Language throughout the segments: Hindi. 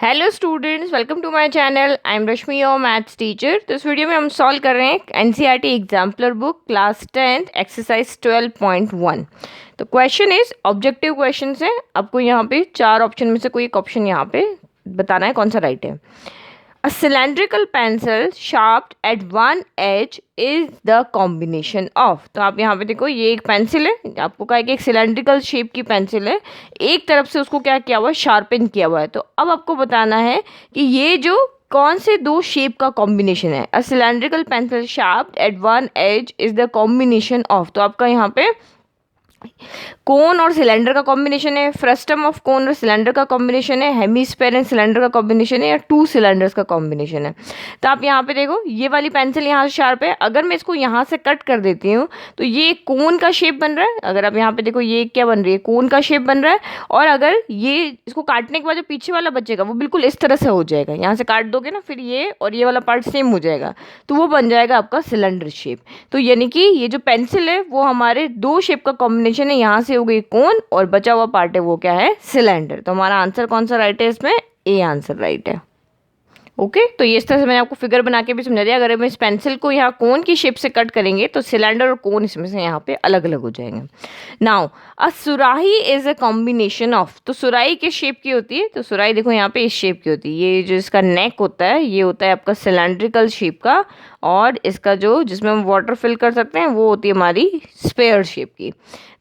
Hello students, welcome to my channel. I am Rashmi, your maths teacher. तो इस वीडियो में हम सॉल्व कर रहे हैं NCERT exemplar book class 10 exercise 12.1। तो क्वेश्चन इज ऑब्जेक्टिव क्वेश्चन है। आपको यहाँ पे चार ऑप्शन में से कोई एक ऑप्शन यहाँ पे बताना है कौन सा राइट है। A cylindrical pencil sharp at one edge is the combination of। तो आप यहाँ पे देखो, ये एक पेंसिल है, आपको कहा है कि एक सिलेंड्रिकल शेप की पेंसिल है, एक तरफ से उसको क्या किया हुआ है, शार्पन किया हुआ है। तो अब आपको बताना है कि ये जो कौन से दो शेप का कॉम्बिनेशन है। A cylindrical pencil sharp at one edge is the combination of. तो आपका यहाँ पे कोन और सिलेंडर का कॉम्बिनेशन है, फ्रस्टम ऑफ कोन और सिलेंडर का कॉम्बिनेशन है, हेमीस्फेयर एंड सिलेंडर का कॉम्बिनेशन है, या टू सिलेंडर्स का कॉम्बिनेशन है। तो आप यहाँ पे देखो, ये वाली पेंसिल यहाँ से शार्प है, अगर मैं इसको यहाँ से कट कर देती हूँ तो ये कोन का शेप बन रहा है। अगर आप यहाँ पे देखो, ये क्या बन रही है, कोन का शेप बन रहा है। और अगर ये इसको काटने के बाद जो पीछे वाला बचेगा वो बिल्कुल इस तरह से हो जाएगा, यहाँ से काट दोगे ना, फिर ये और ये वाला पार्ट सेम हो जाएगा, तो वो बन जाएगा आपका सिलेंडर शेप। तो यानी कि ये जो पेंसिल है वो हमारे दो शेप का कॉम्बिनेशन है, यहाँ से हो गई कोन और बचा हुआ पार्ट है वो क्या है, सिलेंडर। तो हमारा आंसर कौन सा राइट है इसमें, ए आंसर राइट है। ओके तो ये इस तरह से मैंने आपको फिगर बना के भी समझा दिया। अगर हम इस पेंसिल को यहाँ कोन की शेप से कट करेंगे तो सिलेंडर और कोन इसमें से यहाँ पे अलग अलग हो जाएंगे। नाउ अ सुराही इज अ कॉम्बिनेशन ऑफ। तो सुराही किस शेप की होती है, तो सुराही देखो यहाँ पे इस शेप की होती है। ये जो इसका नेक होता है ये होता है आपका सिलेंड्रिकल शेप का, और इसका जो जिसमें हम वाटर फिल कर सकते हैं वो होती है हमारी स्पेयर शेप की।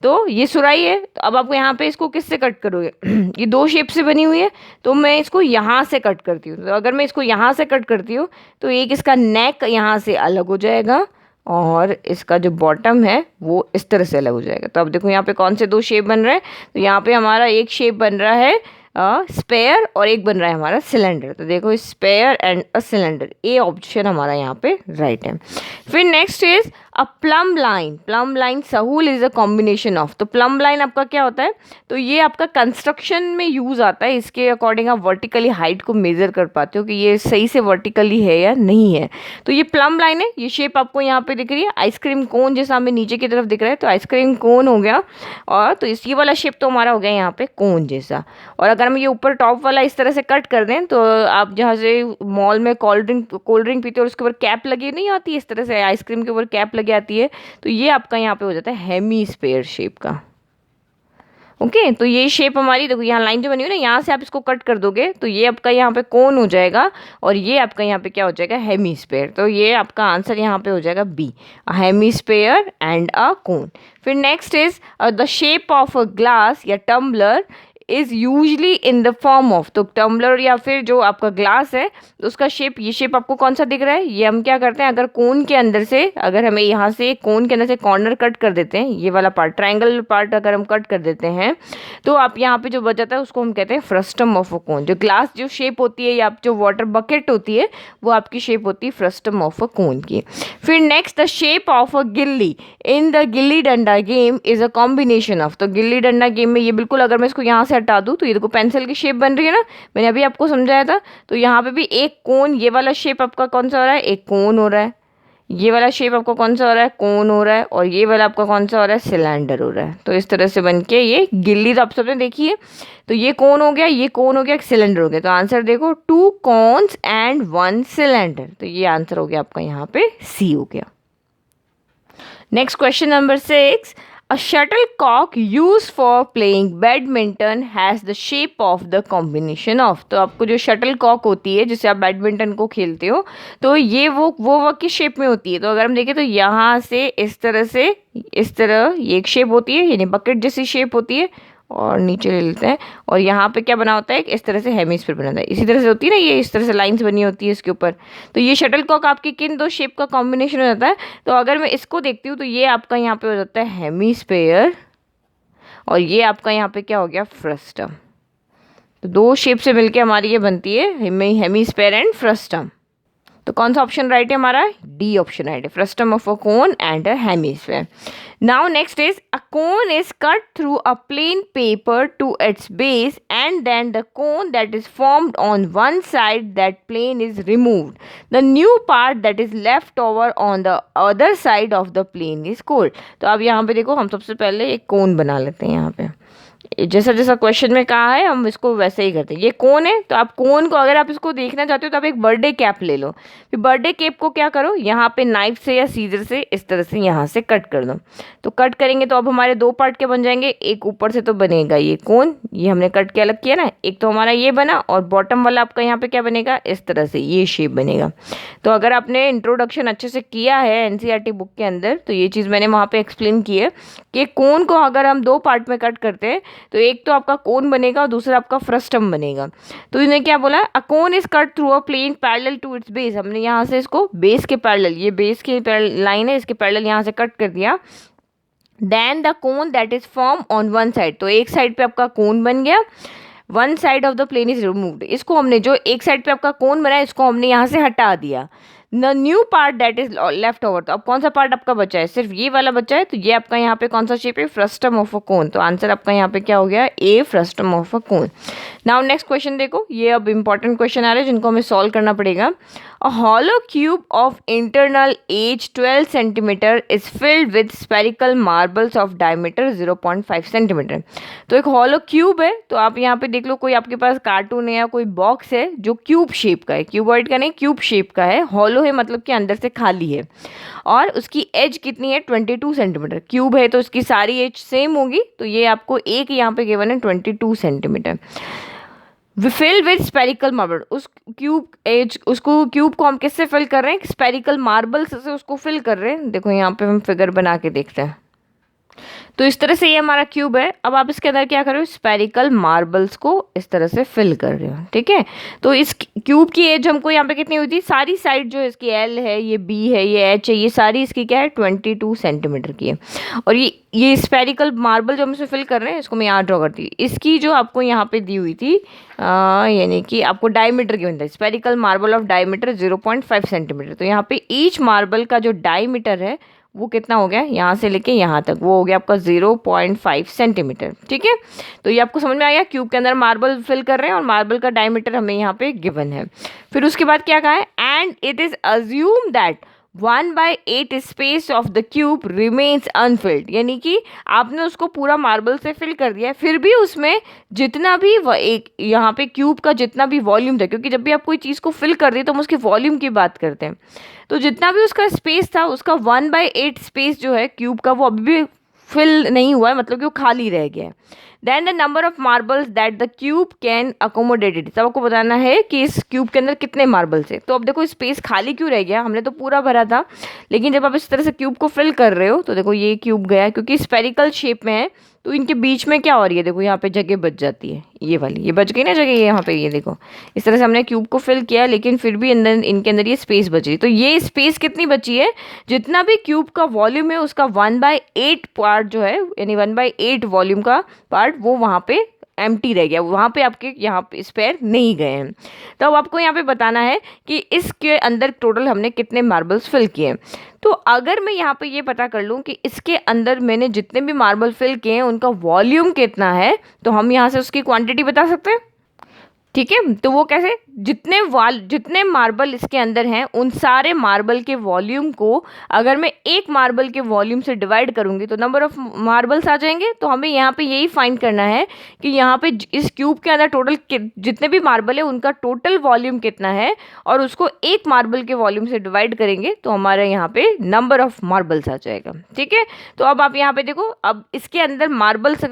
तो ये सुराही है। तो अब आपको यहाँ पे इसको किससे कट करोगे ये दो शेप से बनी हुई है, तो मैं इसको यहाँ से कट करती हूँ। तो अगर मैं इसको यहाँ से कट करती हूँ तो एक इसका नेक यहाँ से अलग हो जाएगा और इसका जो बॉटम है वो इस तरह से अलग हो जाएगा। तो अब देखो यहाँ पे कौन से दो शेप बन रहे हैं। तो यहाँ पे हमारा एक शेप बन रहा है स्पेयर और एक बन रहा है हमारा सिलेंडर। तो देखो sphere and a cylinder, A option हमारा यहाँ पे राइट है। फिर next is a plumb line. Plumb line सहूल इज अ कॉम्बिनेशन ऑफ। तो प्लम लाइन आपका क्या होता है, तो ये आपका कंस्ट्रक्शन में यूज आता है। इसके अकॉर्डिंग आप वर्टिकली हाइट को मेजर कर पाते हो कि ये सही से वर्टिकली है या नहीं है। तो ये प्लम लाइन है, ये शेप आपको यहाँ पे दिख रही है आइसक्रीम कोन जैसा हमें नीचे की तरफ दिख रहा है। तो आइसक्रीम कोन हो गया, और तो इसी वाला शेप तो हमारा हो गया यहाँ पे कोन जैसा। और अगर हम ये ऊपर टॉप वाला इस तरह से कट कर दें तो आप जहाँ से मॉल में कोल्ड ड्रिंक पीते हो और उसके ऊपर कैप लगी नहीं आती, इस तरह से आइसक्रीम के ऊपर कैप लगी आती है, तो ये आपका यहाँ पे हो जाता है हेमीस्फेयर शेप का। ओके तो ये शेप हमारी देखो, यहाँ लाइन जो बनी हुई ना, यहाँ से आप इसको कट कर दोगे तो ये आपका यहाँ पे कोन हो जाएगा और ये आपका यहाँ पे क्या हो जाएगा, हेमीस्फेयर। तो ये आपका आंसर यहाँ पे हो जाएगा B, hemisphere and a cone. फिर next is the shape of a glass या tumbler is usually in the form of. तो टम्बलर या फिर जो आपका ग्लास है तो उसका शेप, ये शेप आपको कौन सा दिख रहा है, ये हम क्या करते हैं, अगर कोन के अंदर से, अगर हमें यहाँ से कोन के अंदर से कॉर्नर कट कर देते हैं, ये वाला पार्ट ट्रायंगल पार्ट अगर हम कट कर देते हैं तो आप यहाँ पे जो बच जाता है उसको हम कहते हैं फ्रस्टम ऑफ अ कोन। जो ग्लास जो शेप होती है या जो वाटर बकेट होती है वो आपकी शेप होती है फ्रस्टम ऑफ अ कोन की। फिर नेक्स्ट द शेप ऑफ अ गिल्ली in the gilli danda game is a combination of. तो गिल्ली डंडा गेम में ये बिल्कुल, अगर मैं इसको यहाँ से हटा दूँ तो ये देखो पेंसिल की शेप बन रही है ना, मैंने अभी आपको समझाया था। तो यहाँ पे भी एक कोन, ये वाला शेप आपका कौन सा हो रहा है, एक कोन हो रहा है। ये वाला शेप आपका कौन सा हो रहा है, कोन हो रहा है। और ये वाला आपका कौन सा हो रहा है, सिलेंडर हो रहा है। तो इस तरह से बन के ये गिल्ली, तो आप सबने देखी है। तो ये कोन हो गया, ये कोन हो गया, एक सिलेंडर हो गया। तो आंसर देखो, 2 कोन्स एंड 1 सिलेंडर। तो ये आंसर हो गया आपका यहाँ पे सी हो गया। Next question number 6, a shuttlecock used for playing badminton has the shape of the combination of। तो आपको जो शटलकॉक होती है जिससे आप बैडमिंटन को खेलते हो, तो ये वो किस शेप में होती है। तो अगर हम देखें तो यहाँ से इस तरह से, इस तरह ये एक शेप होती है, यानी बकेट जैसी शेप होती है, और नीचे ले लेते हैं, और यहाँ पे क्या बना होता है, इस तरह से हेमिस्फीयर बना होता है। इसी तरह से होती है ना, ये इस तरह से लाइंस बनी होती है इसके ऊपर। तो ये शटलकॉक आपके किन दो शेप का कॉम्बिनेशन हो जाता है। तो अगर मैं इसको देखती हूँ तो ये आपका यहाँ पे हो जाता है हेमिस्फीयर, और ये आपका यहाँ पे क्या हो गया, फ्रस्टम। तो दो शेप से मिलके हमारी ये बनती है हेमिस्फीयर एंड फ्रस्टम। तो कौन सा ऑप्शन राइट है हमारा, डी ऑप्शन राइट है, frustum of a cone and a hemisphere. Now next is a cone is cut through a plane paper to its base and then the cone that is formed on one side that plane is removed, the new part that is left over on the other side of the plane is called. तो अब यहाँ पे देखो, हम सबसे पहले एक कोन बना लेते हैं। यहाँ पे जैसा जैसा क्वेश्चन में कहा है हम इसको वैसे ही करते हैं। ये कोन है, तो आप कोन को अगर आप इसको देखना चाहते हो तो आप एक बर्थडे कैप ले लो। फिर बर्थडे कैप को क्या करो, यहाँ पे नाइफ से या सीजर से इस तरह से यहाँ से कट कर दो। तो कट करेंगे तो अब हमारे दो पार्ट के बन जाएंगे, एक ऊपर से तो बनेगा ये कोन, ये हमने कट के अलग किया ना, एक तो हमारा ये बना, और बॉटम वाला आपका यहाँ पे क्या बनेगा, इस तरह से ये शेप बनेगा। तो अगर आपने इंट्रोडक्शन अच्छे से किया है एनसीईआरटी बुक के अंदर तो ये चीज़ मैंने वहाँ पे एक्सप्लेन की है कि कोन को अगर हम दो पार्ट में कट करते हैं तो एक तो आपका कोन बनेगा और दूसरा आपका फ्रस्टम बनेगा। तो इन्हें क्या बोला, a cone is cut through a plane parallel to its base. हमने यहाँ से इसको बेस के पैरेलल, ये बेस की लाइन है, इसके पैरेलल यहाँ से कट कर दिया। Then the cone that is form on one side, तो एक साइड पे आपका कोन बन गया, one side of the plane is removed. इसको हमने, जो एक साइड पे आपका कोन बना है, इसको हमने यहाँ से हटा दिया। The new part that is left over, तो अब कौन सा पार्ट आपका बचा है, सिर्फ ये वाला बचा है। तो ये आपका यहाँ पे कौन सा शेप है, फ्रस्टम ऑफ अ कोन। तो आंसर आपका यहाँ पे क्या हो गया, a frustum of a cone. Now next question देखो, ये अब इंपॉर्टेंट क्वेश्चन आ रहे हैं जिनको हमें सॉल्व करना पड़ेगा। A hollow cube of internal edge 12 centimetre is filled with spherical marbles of diameter 0.5 centimetre. तो एक हॉलो क्यूब है, तो आप यहाँ पे देख लो, कोई आपके पास कार्टून है या कोई बॉक्स है जो क्यूब शेप का है, क्यूबॉइड का नहीं, क्यूब शेप का है, हॉलो है मतलब कि अंदर से खाली है, और उसकी एज कितनी है 22 सेंटीमीटर। क्यूब है तो उसकी सारी एज सेम होगी, तो ये आपको एक यहाँ पे गिवन है 22 centimetre. Fill with spherical marble, उस क्यूब एज, उसको क्यूब को हम किससे फिल कर रहे हैं, स्पेरिकल मार्बल से उसको फिल कर रहे हैं। देखो यहाँ पे हम फिगर बना के देखते हैं। तो इस तरह से ये हमारा क्यूब है। अब आप इसके अंदर क्या कर रहे हो, स्पेरिकल मार्बल्स को इस तरह से फिल कर रहे हो, ठीक है। तो इस क्यूब की एज हमको यहाँ पे कितनी हुई थी, सारी साइड जो इसकी एल है, ये बी है, ये एच है, ये सारी इसकी क्या है 22 सेंटीमीटर की है। और ये स्पेरिकल मार्बल जो हम इसमें फिल कर रहे हैं, इसको मैं यहाँ ड्रॉ करती हूँ। इसकी जो आपको यहाँ पे दी हुई थी, यानी कि आपको डायमीटर गिवन था, spherical marble of diameter 0.5 centimetre. तो यहाँ पे ईच मार्बल का जो डायमीटर है वो कितना हो गया, यहाँ से लेके यहाँ तक वो हो गया आपका 0.5 सेंटीमीटर, ठीक है। तो ये आपको समझ में आया, क्यूब के अंदर मार्बल फिल कर रहे हैं और मार्बल का डायमीटर हमें यहाँ पे गिवन है। फिर उसके बाद क्या कहा है, and it is assume that 1/8 space of the cube remains Anfield, यानी कि आपने उसको पूरा मार्बल से फिल कर दिया है, फिर भी उसमें जितना भी एक यहाँ पे क्यूब का जितना भी वॉल्यूम था, क्योंकि जब भी आप कोई चीज़ को फिल कर रही तो हम उसके वॉल्यूम की बात करते हैं, तो जितना भी उसका स्पेस था, उसका 1/8 स्पेस जो है क्यूब का, वो अभी भी फिल नहीं हुआ है, मतलब कि वो खाली रह गया है। Then the number of marbles that the cube can accommodated, तब आपको बताना है कि इस क्यूब के अंदर कितने मार्बल्स है। तो अब देखो स्पेस खाली क्यों रह गया, हमने तो पूरा भरा था, लेकिन जब आप इस तरह से क्यूब को फिल कर रहे हो तो देखो ये क्यूब गया, क्योंकि स्पेरिकल शेप में है तो इनके बीच में क्या हो रही है, देखो यहाँ पे जगह बच जाती है, ये वाली ये बच गई ना जगह, ये यहाँ पे ये देखो इस तरह से हमने क्यूब को फिल किया, लेकिन फिर भी अंदर इनके अंदर ये स्पेस बची। तो ये स्पेस कितनी बची है, जितना भी क्यूब का वॉल्यूम है उसका 1/8 पार्ट जो है, यानी 1/8 वॉल्यूम का पार्ट वो वहाँ पे एम्प्टी रह गया, वहाँ पे आपके यहाँ पे स्पेयर नहीं गए हैं। तो अब आपको यहाँ पे बताना है कि इसके अंदर टोटल हमने कितने मार्बल्स फिल किए। तो अगर मैं यहाँ पे ये पता कर लूँ कि इसके अंदर मैंने जितने भी मार्बल फिल किए हैं उनका वॉल्यूम कितना है, तो हम यहाँ से उसकी क्वांटिटी बता सकते हैं, ठीक है। तो वो कैसे, जितने मार्बल इसके अंदर हैं उन सारे मार्बल के वॉल्यूम को अगर मैं एक मार्बल के वॉल्यूम से डिवाइड करूंगी तो नंबर ऑफ मार्बल्स आ जाएंगे। तो हमें यहाँ पे यही फाइंड करना है कि यहाँ पे इस क्यूब के अंदर टोटल जितने भी मार्बल है उनका टोटल वॉल्यूम कितना है, और उसको एक मार्बल के वॉल्यूम से डिवाइड करेंगे तो हमारे यहाँ पे नंबर ऑफ मार्बल्स आ जाएगा, ठीक है। तो अब आप यहाँ पे देखो, अब इसके अंदर मार्बल्स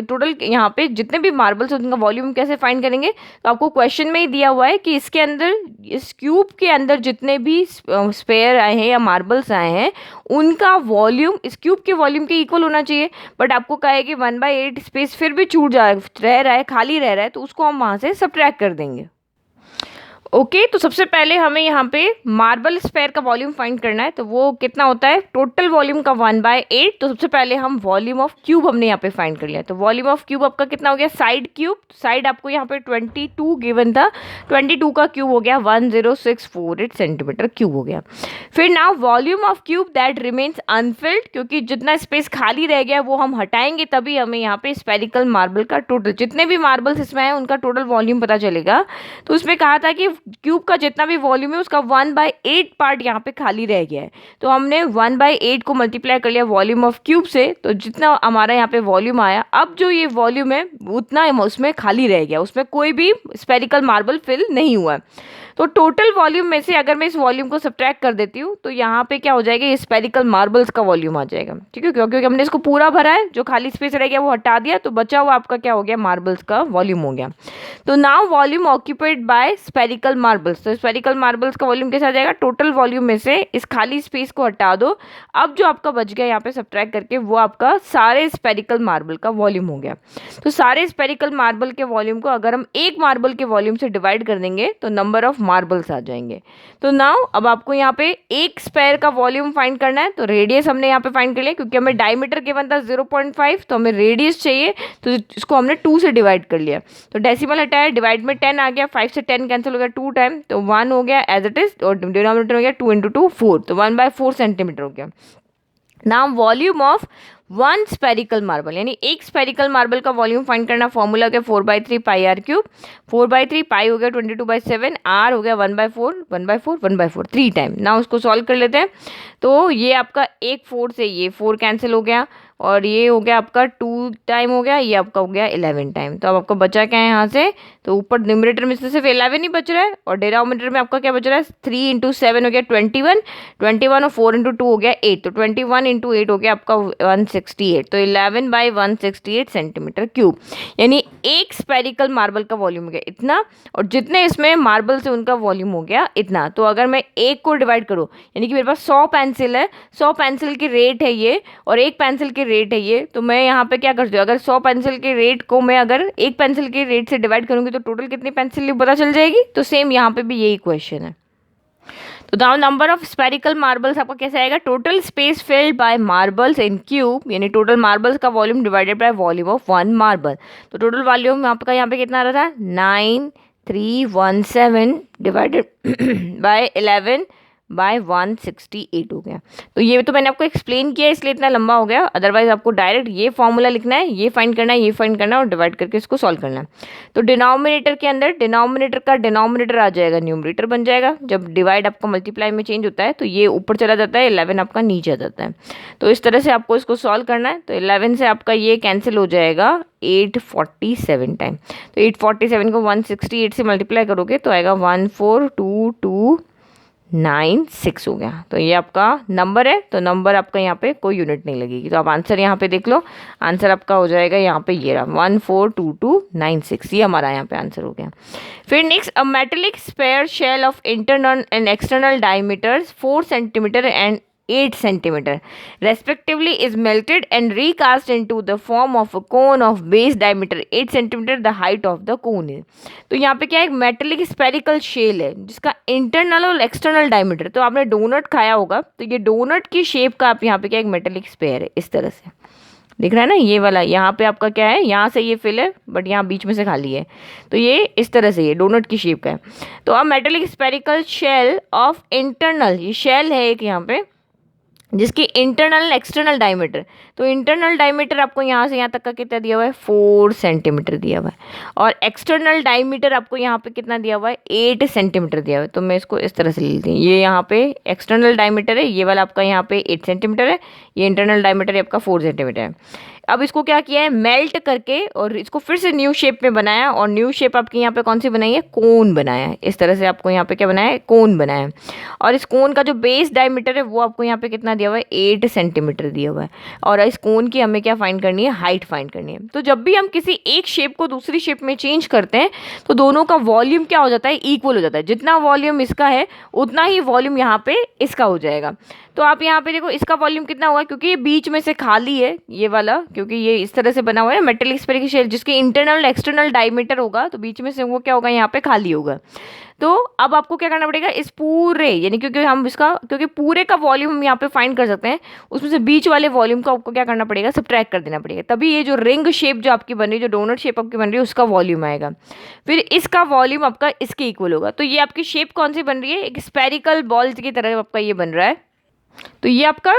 टोटल यहाँ पे जितने भी मार्बल्स हैं उनका वॉल्यूम कैसे फाइंड करेंगे, तो आपको क्वेश्चन में ही दिया हुआ है कि इसके अंदर, इस क्यूब के अंदर जितने भी स्पेयर आए हैं या मार्बल्स आए हैं उनका वॉल्यूम इस क्यूब के वॉल्यूम के इक्वल होना चाहिए। बट आपको कहा है कि 1/8 स्पेस फिर भी छूट रह रहा है, खाली रह रहा है, तो उसको हम वहाँ से सब्ट्रैक्ट कर देंगे। ओके तो सबसे पहले हमें यहाँ पे मार्बल स्पेयर का वॉल्यूम फाइंड करना है, तो वो कितना होता है, टोटल वॉल्यूम का 1/8। तो सबसे पहले हम वॉल्यूम ऑफ क्यूब हमने यहाँ पे फाइंड कर लिया। तो वॉल्यूम ऑफ क्यूब आपका कितना हो गया, साइड क्यूब, साइड आपको यहाँ पे 22 गिवन था, 22 का क्यूब हो गया 10648 सेंटीमीटर क्यूब हो गया। फिर now volume of cube that remains Anfield, क्योंकि जितना स्पेस खाली रह गया वो हम हटाएंगे, तभी हमें यहाँ पे स्पेरिकल मार्बल का टोटल जितने भी मार्बल्स इसमें हैं उनका टोटल वॉल्यूम पता चलेगा। तो उसमें कहा था कि क्यूब का जितना भी वॉल्यूम है उसका 1/8 पार्ट यहाँ पे खाली रह गया है। तो हमने 1/8 को मल्टीप्लाई कर लिया वॉल्यूम ऑफ क्यूब से, तो जितना हमारा यहाँ पे वॉल्यूम आया, अब जो ये वॉल्यूम है उतना उसमें खाली रह गया, उसमें कोई भी स्फेरिकल मार्बल फिल नहीं हुआ। तो टोटल वॉल्यूम में से अगर मैं इस वॉल्यूम को सब्ट्रैक्ट कर देती हूँ तो यहाँ पे क्या हो जाएगा, ये स्फेरिकल मार्बल्स का वॉल्यूम आ जाएगा। ठीक है, क्योंकि हमने इसको पूरा भरा है, जो खाली स्पेस रह गया वो हटा दिया, तो बचा हुआ आपका क्या हो गया, मार्बल्स का वॉल्यूम हो गया। तो now volume occupied by spherical marbles, तो स्फेरिकल मार्बल्स का वॉल्यूम कैसा आ जाएगा, टोटल वॉल्यूम में से इस खाली स्पेस को हटा दो, अब जो आपका बच गया यहाँ पे सब्ट्रैक्ट करके वो आपका सारे स्फेरिकल मार्बल का वॉल्यूम हो गया। तो सारे स्फेरिकल मार्बल के वॉल्यूम को अगर हम एक मार्बल के वॉल्यूम से डिवाइड कर देंगे तो नंबर ऑफ मार्बल्स आ जाएंगे। तो नाउ अब आपको यहाँ पे एक स्पेयर का वॉल्यूम फाइंड करना है। तो रेडियस हमने यहाँ पे फाइंड कर लिया, क्योंकि हमें डायमीटर गिवन था 0.5, तो हमें रेडियस चाहिए, तो इसको हमने 2 से डिवाइड कर लिया। तो डेसिमल हटाया, डिवाइड में 10 आ गया, 5 से 10 कैंसिल हो गया 2 टाइम, तो 1 हो गया एज इट इज, और डिनोमिनेटर हो गया 2 × 2 4, तो 1/4 सेंटीमीटर हो गया। Now volume of 1 spherical marble, यानी एक स्फेरिकल मार्बल का वॉल्यूम फाइंड करना, फॉर्मूला हो गया 4/3 पाई r क्यूब, 4/3 पाई हो गया 22/7, r हो गया 1/4 1/4 1/4 3 टाइम। ना उसको सॉल्व कर लेते हैं। तो ये आपका एक 4 से ये 4 कैंसिल हो गया, और ये हो गया आपका 2 टाइम हो गया, ये आपका हो गया 11 टाइम। तो अब आपका बचा क्या है यहाँ से, तो ऊपर न्यूमरेटर में से सिर्फ 11 ही बच रहा है, और डिनोमिनेटर में आपका क्या बच रहा है, 3 × 7 हो गया 21, 21 और 4 × 2 हो गया 8, तो 21 × 8 हो गया आपका 168, तो 11/168 सेंटीमीटर क्यूब, यानी एक स्फेरिकल मार्बल का वॉल्यूम हो गया इतना, और जितने इसमें मार्बल से उनका वॉल्यूम हो गया इतना। तो अगर मैं एक को डिवाइड करूँ, यानी कि मेरे पास 100 पेंसिल है, 100 पेंसिल की रेट है ये, और एक पेंसिल की रेट है ये, तो मैं यहाँ पे क्या करती हूँ, अगर 100 पेंसिल के रेट को मैं अगर एक पेंसिल के रेट से डिवाइड करूँगी तो टोटल कितनी पेंसिल पता चल जाएगी। तो सेम यहाँ पे भी यही क्वेश्चन है। तो now number of spherical marbles आपका कैसे आएगा, total space filled by marbles in cube, यानी टोटल मार्बल्स का volume divided by volume of 1 marble. तो टोटल वॉल्यूम आपका यहाँ पे कितना आ रहा था, 9317 डिवाइडेड बाय 11/168 हो गया। तो ये तो मैंने आपको एक्सप्लेन किया इसलिए इतना लंबा हो गया, अदरवाइज आपको डायरेक्ट ये फॉर्मूला लिखना है, ये फाइंड करना है, ये फाइंड करना है, और डिवाइड करके इसको सॉल्व करना है। तो डिनोमिनेटर के अंदर डिनोमिनेटर का डिनोमिनेटर आ जाएगा, न्यूमरेटर बन जाएगा। जब डिवाइड आपका मल्टीप्लाई में चेंज होता है तो ये ऊपर चला जाता है, 11 आपका नीचे आ जाता है। तो इस तरह से आपको इसको सॉल्व करना है। तो 11 से आपका ये कैंसिल हो जाएगा 847 टाइम, तो 847 को 168 से मल्टीप्लाई करोगे तो आएगा 14229 हो गया। तो ये आपका नंबर है, तो नंबर आपका यहाँ पे कोई यूनिट नहीं लगेगी। तो आप आंसर यहाँ पे देख लो, आंसर आपका हो जाएगा यहाँ पे ये रहा 14229, ये हमारा यहाँ पे आंसर हो गया। फिर next, a metallic sphere shell of internal and external diameters 4 centimetre and 8 centimeter respectively is melted and recast into the form of a cone of base diameter 8 centimeter, the height of the cone is। तो यहाँ पे क्या है, मेटेलिक स्पेरिकल शेल है जिसका इंटरनल और एक्सटर्नल डायमीटर, तो आपने डोनट खाया होगा, तो ये डोनट की शेप का आप यहाँ पे क्या एक मेटेलिक स्पेयर है, इस तरह से दिख रहा है ना, ये वाला यहाँ पे आपका क्या है, यहाँ से ये फिल है बट यहाँ बीच में से खाली है, तो ये इस तरह से ये डोनट की शेप का है। तो अब metallic spherical shell of internal, ये शेल है एक यहाँ पे जिसकी इंटरनल एक्सटर्नल डायमीटर, तो इंटरनल डायमीटर आपको यहाँ से यहाँ तक का कितना दिया हुआ है, 4 सेंटीमीटर दिया हुआ है, और एक्सटर्नल डायमीटर आपको यहाँ पे कितना दिया हुआ है, 8 सेंटीमीटर दिया हुआ है। तो मैं इसको इस तरह से ले लेती हूँ, ये यहाँ पे एक्सटर्नल डायमीटर है, ये वाला आपका यहाँ पे 8 सेंटीमीटर है, ये इंटरनल डायमीटर आपका 4 सेंटीमीटर है। अब इसको क्या किया है, मेल्ट करके और इसको फिर से न्यू शेप में बनाया, और न्यू शेप आपकी यहाँ पे कौन सी बनाई है, कोन बनाया है। इस तरह से आपको यहाँ पे क्या बनाया है, कोन बनाया है, और इस कोन का जो बेस डायमीटर है वो आपको यहाँ पे कितना दिया हुआ है, 8 सेंटीमीटर दिया हुआ है, और इस कोन की हमें क्या फाइंड करनी है, हाइट फाइंड करनी है। तो जब भी हम किसी एक शेप को दूसरी शेप में चेंज करते हैं तो दोनों का वॉल्यूम क्या हो जाता है, इक्वल हो जाता है। जितना वॉल्यूम इसका है उतना ही वॉल्यूम यहाँ पे इसका हो जाएगा। तो आप यहाँ पे देखो इसका वॉल्यूम कितना हुआ है, क्योंकि ये बीच में से खाली है ये वाला, क्योंकि ये इस तरह से बना हुआ है मेटेलिक स्पेरिकल शेल जिसके इंटरनल एक्सटर्नल डायमीटर होगा, तो बीच में से वो क्या होगा, यहाँ पे खाली होगा। तो अब आपको क्या करना पड़ेगा, इस पूरे यानी क्योंकि हम इसका क्योंकि पूरे का वॉल्यूम हम यहाँ पे फाइंड कर सकते हैं, उसमें से बीच वाले वॉल्यूम को आपको क्या करना पड़ेगा, सब्ट्रैक्ट कर देना पड़ेगा, तभी ये जो रिंग शेप जो आपकी बन रही है, जो डोनट शेप आपकी बन रही है, उसका वॉल्यूम आएगा। फिर इसका वॉल्यूम आपका इसके इक्वल होगा। तो ये आपकी शेप कौन सी बन रही है, एक स्पेरिकल बॉल्स की तरह आपका ये बन रहा है। तो ये आपका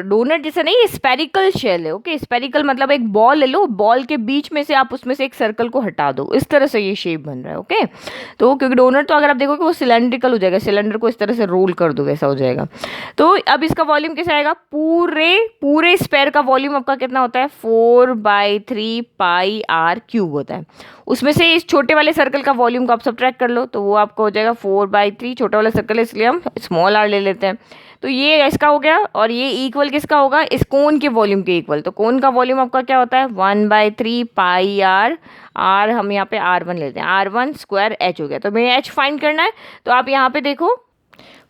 डोनट जैसा नहीं, स्पेरिकल शेल है। ओके, स्पेरिकल मतलब एक बॉल ले लो, बॉल के बीच में से आप उसमें से एक सर्कल को हटा दो, इस तरह से ये शेप बन रहा है। ओके, तो क्योंकि डोनट तो अगर आप देखोगे वो सिलेंड्रिकल हो जाएगा, सिलेंडर को इस तरह से रोल कर दो वैसा हो जाएगा। तो अब इसका वॉल्यूम कैसा आएगा, पूरे पूरे स्पेयर का वॉल्यूम आपका कितना होता है, 4/3 पाई आर क्यूब होता है। उसमें से इस छोटे वाले सर्कल का वॉल्यूम को आप सब्ट्रैक्ट कर लो, तो वो आपको हो जाएगा 4/3, छोटा वाला सर्कल है इसलिए हम स्मॉल आर ले लेते हैं। तो ये इसका हो गया, और ये इक्वल किसका होगा, इस कोन के वॉल्यूम के इक्वल। तो कोन का वॉल्यूम आपका क्या होता है, 1/3 पाई आर, आर हम यहाँ पे R1 लेते हैं, R1 स्क्वायर H हो गया। तो हमें H फाइंड करना है, तो आप यहाँ पे देखो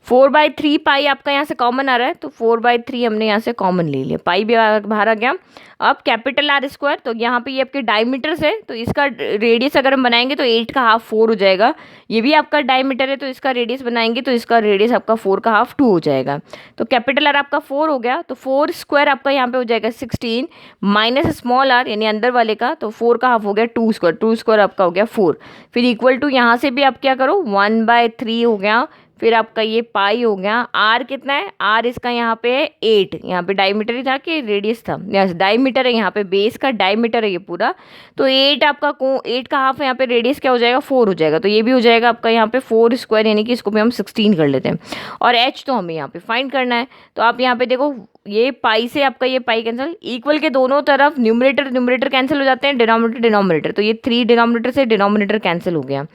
4/3 पाई आपका यहाँ से कॉमन आ रहा है, तो 4/3 हमने यहाँ से कॉमन ले लिया, पाई भी बाहर आ गया। अब कैपिटल आर स्क्वायर, तो यहाँ पे ये आपके डायमीटर्स है, तो इसका रेडियस अगर हम बनाएंगे तो 8 का हाफ 4 हो जाएगा। ये भी आपका डायमीटर है, तो इसका रेडियस बनाएंगे तो इसका रेडियस आपका 4 का हाफ 2 हो जाएगा। तो कैपिटल आर आपका 4 हो गया, तो 4 स्क्वायर आपका यहाँ पे हो जाएगा 16 माइनस स्मॉल आर यानी अंदर वाले का, तो 4 का हाफ हो गया 2 स्क्वायर, 2 स्क्वायर आपका हो गया 4। फिर इक्वल टू यहाँ से भी आप क्या करो, 1/3 हो गया, फिर आपका ये पाई हो गया। आर कितना है, आर इसका यहाँ पे 8, यहाँ पे डायमीटर ही था कि रेडियस था, यस डायमीटर है, यहाँ पे बेस का डायमीटर है ये पूरा। तो 8 आपका 8 का हाफ है, यहाँ पे रेडियस क्या हो जाएगा, 4 हो जाएगा। तो ये भी हो जाएगा आपका यहाँ पे 4 स्क्वायर, यानी कि इसको भी हम 16 कर लेते हैं। और एच तो हमें यहाँ पे फाइंड करना है, तो आप यहाँ पे देखो ये पाई से आपका ये पाई कैंसिल, इक्वल के दोनों तरफ न्यूमरेटर न्यूमरेटर कैंसिल हो जाते हैं, डिनोमिनेटर डिनोमिनेटर, तो ये 3 डिनोमिनेटर से डिनोमिनेटर कैंसिल हो गया।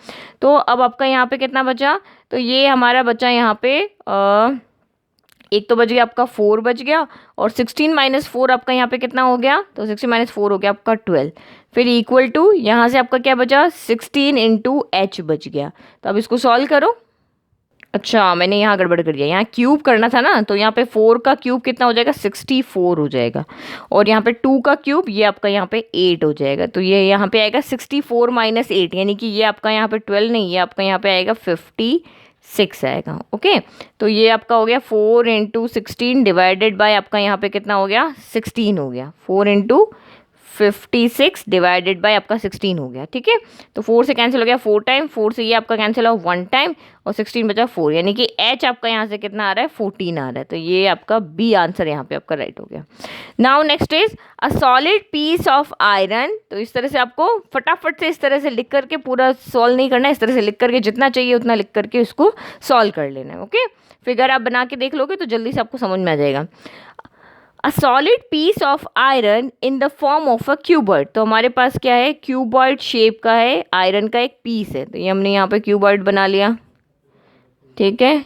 तो अब आपका यहाँ पे कितना बचा, तो ये हमारा बचा यहाँ पे एक तो बच गया आपका 4 बच गया, और 16 माइनस 4 आपका यहाँ पे कितना हो गया, तो 16 माइनस 4 हो गया आपका 12। फिर इक्वल टू यहाँ से आपका क्या बचा, 16 इंटू एच बच गया। तो अब इसको सॉल्व करो। अच्छा मैंने यहाँ गड़बड़ कर दिया, यहाँ क्यूब करना था ना, तो यहाँ पे 4 का क्यूब कितना हो जाएगा, 64 हो जाएगा, और यहाँ पे 2 का क्यूब ये आपका यहाँ पे 8 हो जाएगा। तो ये यहाँ पे आएगा 64 माइनस 8, यानी कि ये आपका यहाँ पे 12 नहीं, ये आपका यहाँ पे आएगा 56 आएगा। ओके, तो ये आपका हो गया 4 इंटू 16 डिवाइडेड बाय आपका यहाँ पे कितना हो गया, 16 हो गया, 4 इंटू 56 डिवाइडेड बाय आपका 16 हो गया। ठीक है, तो 4 से कैंसिल हो गया 4 टाइम, 4 से ये आपका कैंसिल हो 1 टाइम, और 16 बचा 4, यानी कि एच आपका यहाँ से कितना आ रहा है, 14 आ रहा है। तो ये आपका बी आंसर यहाँ पे आपका राइट हो गया। Now next is a solid piece of iron. तो इस तरह से आपको फटाफट से इस तरह से लिख करके पूरा सॉल्व नहीं करना है, इस तरह से लिख करके जितना चाहिए उतना लिख करके इसको सॉल्व कर लेना है। ओके, फिगर आप बना के देख लोगे तो जल्दी से आपको समझ में आ जाएगा। A solid piece of iron in the form of a cuboid. तो हमारे पास क्या है, क्यूबॉइड शेप का है, आयरन का एक पीस है, तो ये हमने यहाँ पे क्यूबॉइड बना लिया। ठीक है,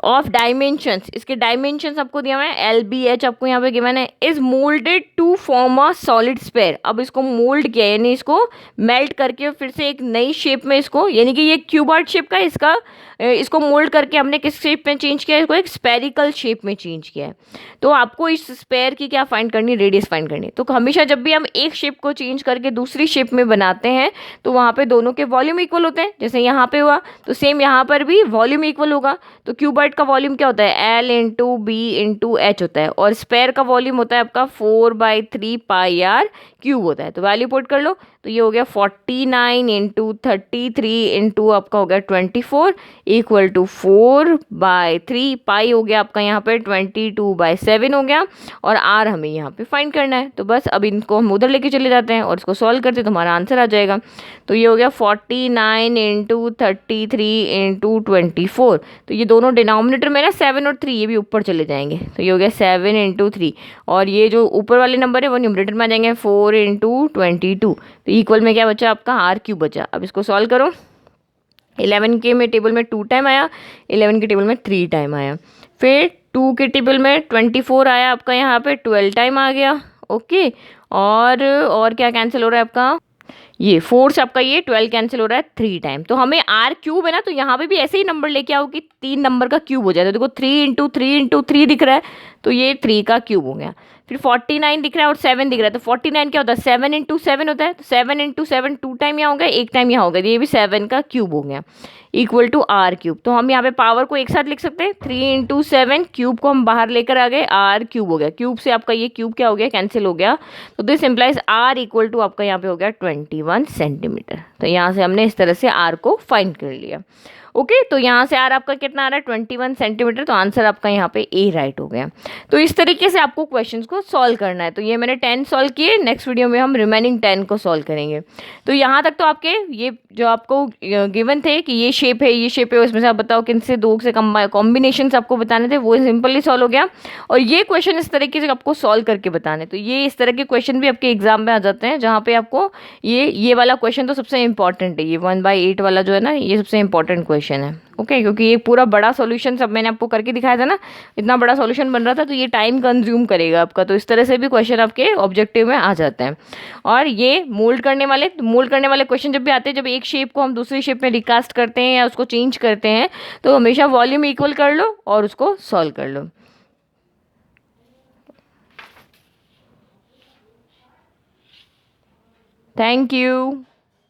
ऑफ डायमेंशंस, इसके डायमेंशंस आपको दिया हुआ है, LBH आपको यहाँ पे गिवन है, is moulded to form a solid sphere. अब इसको मोल्ड किया यानी इसको मेल्ट करके फिर से एक नई शेप में इसको, यानी कि ये क्यूबॉइड शेप का इसका इसको मोल्ड करके हमने किस शेप में चेंज किया है, इसको एक स्पेरिकल शेप में चेंज किया है। तो आपको इस स्पेयर की क्या फाइंड करनी, रेडियस फाइंड करनी। तो हमेशा जब भी हम एक शेप को चेंज करके दूसरी शेप में बनाते हैं तो वहाँ पे दोनों के वॉल्यूम इक्वल होते हैं, जैसे यहाँ पे हुआ, तो सेम यहाँ पर भी वॉल्यूम इक्वल होगा। तो क्यूबॉइड का वॉल्यूम क्या होता है, L into B into H होता है, और स्पेयर का वॉल्यूम होता है आपका 4/3 पाई आर क्यूब होता है। तो वैल्यू पुट कर लो, तो ये हो गया 49 इंटू 33 इंटू आपका हो गया 24 इक्वल टू 4/3 पाई हो गया आपका यहाँ पे 22/7 हो गया, और आर हमें यहाँ पे फाइंड करना है। तो बस अब इनको हम उधर लेके चले जाते हैं और इसको सॉल्व करते हैं तो हमारा आंसर आ जाएगा। तो ये हो गया 49 इंटू 33 इंटू 24, तो ये दोनों डिनोमिनेटर में ना 7 और 3 ये भी ऊपर चले जाएंगे, तो ये हो गया 7 इंटू 3, और ये जो ऊपर वाले नंबर है वो न्यूमरेटर में आ जाएंगे 4 इंटू 22। तो इक्वल में क्या बचा आपका, आर क्यूब बचा। अब इसको सॉल्व करो, 11 के में टेबल में 2 टाइम आया, 11 के टेबल में 3 टाइम आया, फिर 2 के टेबल में 24 आया आपका यहाँ पे 12 टाइम आ गया। ओके, और क्या कैंसिल हो रहा है आपका, ये 4 से आपका ये 12 कैंसिल हो रहा है 3 टाइम। तो हमें आर क्यूब है ना, तो यहाँ पे भी ऐसे ही नंबर लेके आओ कि 3 नंबर का क्यूब हो जाए। तो देखो 3 इंटू 3 इंटू 3 दिख रहा है, तो ये 3 का क्यूब हो गया। फिर 49 दिख रहा है और 7 दिख रहा है, तो 49 क्या होता है, 7 इंटू 7 होता है, तो 7 इंटू 7 2 टाइम यहाँ हो गया, 1 टाइम यहाँ हो गया, ये भी 7 का क्यूब हो गया। Equal to R cube. तो हम यहाँ पे पावर को एक साथ लिख सकते हैं, 3 इंटू 7, क्यूब को हम बाहर लेकर आ गए, आर क्यूब हो गया। क्यूब से आपका ये क्यूब क्या हो गया, कैंसिल हो गया। तो this implies R equal to आपका यहाँ पे हो गया 21 सेंटीमीटर। तो यहाँ से हमने इस तरह से आर को फाइंड कर लिया। ओके, तो यहाँ से आर आपका कितना आ रहा है, 21 सेंटीमीटर। तो आंसर आपका यहाँ पे ए राइट हो गया। तो इस तरीके से आपको क्वेश्चंस को सॉल्व करना है। तो ये मैंने 10 सॉल्व किए, नेक्स्ट वीडियो में हम रिमेनिंग 10 को सॉल्व करेंगे। तो यहाँ तक तो आपके ये जो आपको गिवन थे कि ये शेप है, ये शेप है, उसमें से आप बताओ किन से दो से कॉम्बिनेशन आपको बताने थे, वो सिंपली सॉल्व हो गया। और ये क्वेश्चन इस तरीके से आपको सॉल्व करके बताने, तो ये इस तरह के क्वेश्चन भी आपके एग्जाम में आ जाते हैं, जहाँ पे आपको ये वाला क्वेश्चन तो सबसे इंपॉर्टेंट है, ये 1/8 वाला जो है ना, ये सबसे इंपॉर्टेंट क्वेश्चन है। ओके, क्योंकि ये पूरा बड़ा सॉल्यूशन सब मैंने आपको करके दिखाया था ना, इतना बड़ा सॉल्यूशन बन रहा था, तो ये टाइम कंज्यूम करेगा आपका। तो इस तरह से भी क्वेश्चन आपके ऑब्जेक्टिव में आ जाते हैं। और ये मोल्ड करने वाले क्वेश्चन जब भी आते हैं, जब एक शेप को हम दूसरी शेप में रिकास्ट करते हैं या उसको चेंज करते हैं, तो हमेशा वॉल्यूम इक्वल कर लो और उसको सॉल्व कर लो। Thank you.